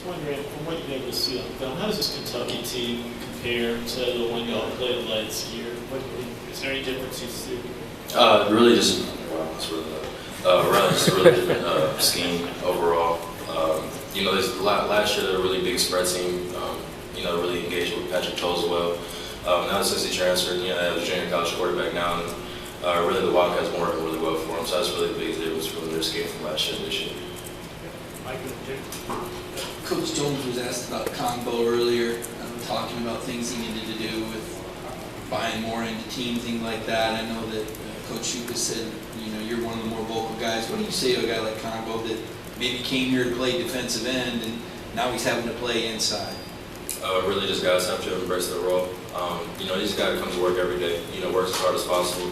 wondering, from what you've been able to see on film, how does this Kentucky team compare to the one y'all played last year? Is there any difference you see? Really just, it's really, just a really different scheme overall. You know, last year they were a really big spread team. You know, really engaged with Patrick Toles well. Now since he transferred, you know, they have a junior college quarterback now, and really the Wildcats been working really well for him. So that's really the biggest difference from their scheme from last year to this year. Coach Jones was asked about Kongbo earlier, talking about things he needed to do with buying more into team, things like that. I know that Coach Shuka said, you know, you're one of the more vocal guys. What do you say to a guy like Kongbo that maybe came here to play defensive end and now he's having to play inside? Really just guys have to embrace their role. You know, he's a guy that comes to work every day, you know, works as hard as possible.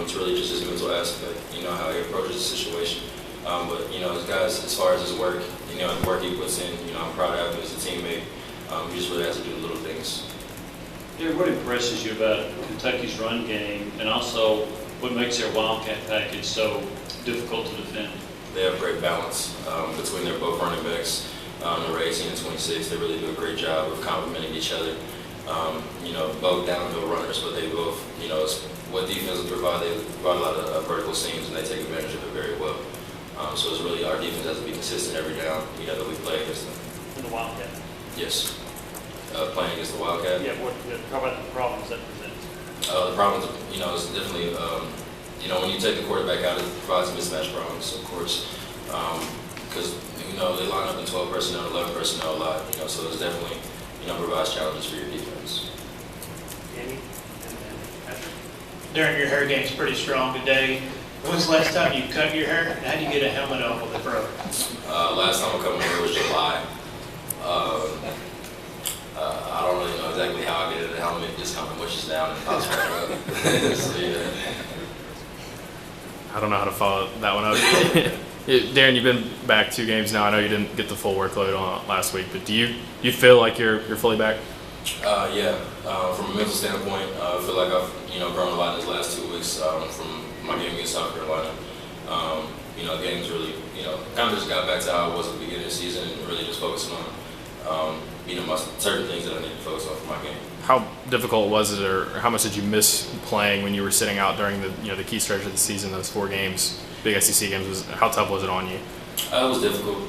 It's really just his mental aspect, you know, how he approaches the situation. But, you know, as guys, as far as his work, you know, the work he puts in, you know, I'm proud of him as a teammate. He just really has to do the little things. Darrin, what impresses you about Kentucky's run game, and also what makes their Wildcat package so difficult to defend? They have great balance between their both running backs. Number 18 and 26, they really do a great job of complementing each other. You know, both downhill runners, but they both, you know, what defenses provide, they provide a lot of vertical seams, and they take advantage of it very well. So it's really, our defense has to be consistent every down, you know, that we play against them. In the Wildcat? Yes. Playing against the Wildcat. Yeah, how about the problems that presents? The problems, you know, it's definitely, you know, when you take the quarterback out, it provides mismatch problems, of course. Because, you know, they line up in 12 personnel, 11 personnel a lot, you know, so it's definitely, you know, provides challenges for your defense. Andy? And then Patrick? Darrin, your hair game's pretty strong today. When's the last time you cut your hair? And how do you get a helmet off with a fro? Last time I cut my hair was July. I don't really know exactly how I get it. The helmet just kind of mushes down and pops back up. So, yeah. I don't know how to follow that one up. Darrin, you've been back 2 games now. I know you didn't get the full workload on last week, but do you feel like you're fully back? Yeah. From a mental standpoint, I feel like I've, you know, grown a lot in these last 2 weeks from my game against South Carolina. You know, games really, you know, kind of just got back to how I was at the beginning of the season and really just focusing on, you know, certain things that I need to focus on for my game. How difficult was it, or how much did you miss playing when you were sitting out during the, you know, the key stretch of the season, those 4 games, big SEC games? How tough was it on you? It was difficult.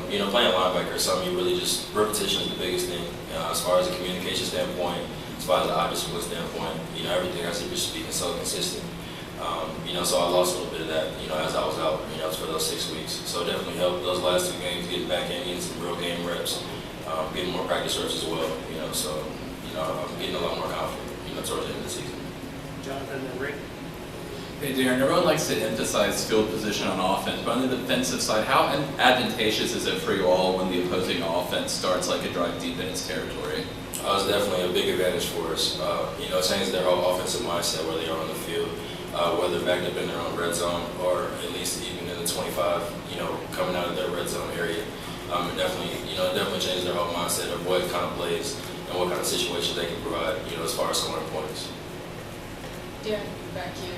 You know, playing linebacker is something you really just, repetition is the biggest thing. As far as a communication standpoint, as far as the eye discipline standpoint, you know, everything has to be speaking so consistent. You know, so I lost a little bit of that, you know, as I was out, you know, for those 6 weeks. So it definitely helped those last 2 games, getting back in, getting some real game reps, getting more practice reps as well, you know, so, you know, I'm getting a lot more confident, you know, towards the end of the season. Jonathan and Rick? Hey Darrin, everyone likes to emphasize field position on offense, but on the defensive side, how advantageous is it for you all when the opposing offense starts like a drive deep in its territory? It's definitely a big advantage for us. You know, it changes their whole offensive mindset where they are on the field, whether backed up in their own red zone or at least even in the 25, you know, coming out of their red zone area. It definitely changes their whole mindset of what kind of plays and what kind of situations they can provide, you know, as far as scoring points. Darrin, back to you.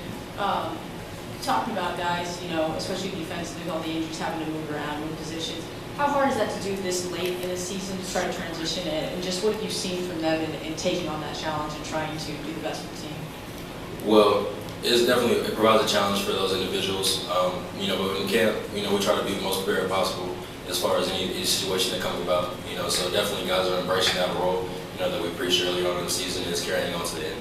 Talking about guys, you know, especially defensively with all the injuries, having to move around, move positions. How hard is that to do this late in the season to try to transition it? And just what have you seen from them in taking on that challenge and trying to do the best for the team? Well, it provides a challenge for those individuals. You know, but in camp, you know, we try to be the most prepared possible as far as any situation that comes about. You know, so definitely guys are embracing that role, you know, that we preached early on in the season is carrying on to the end.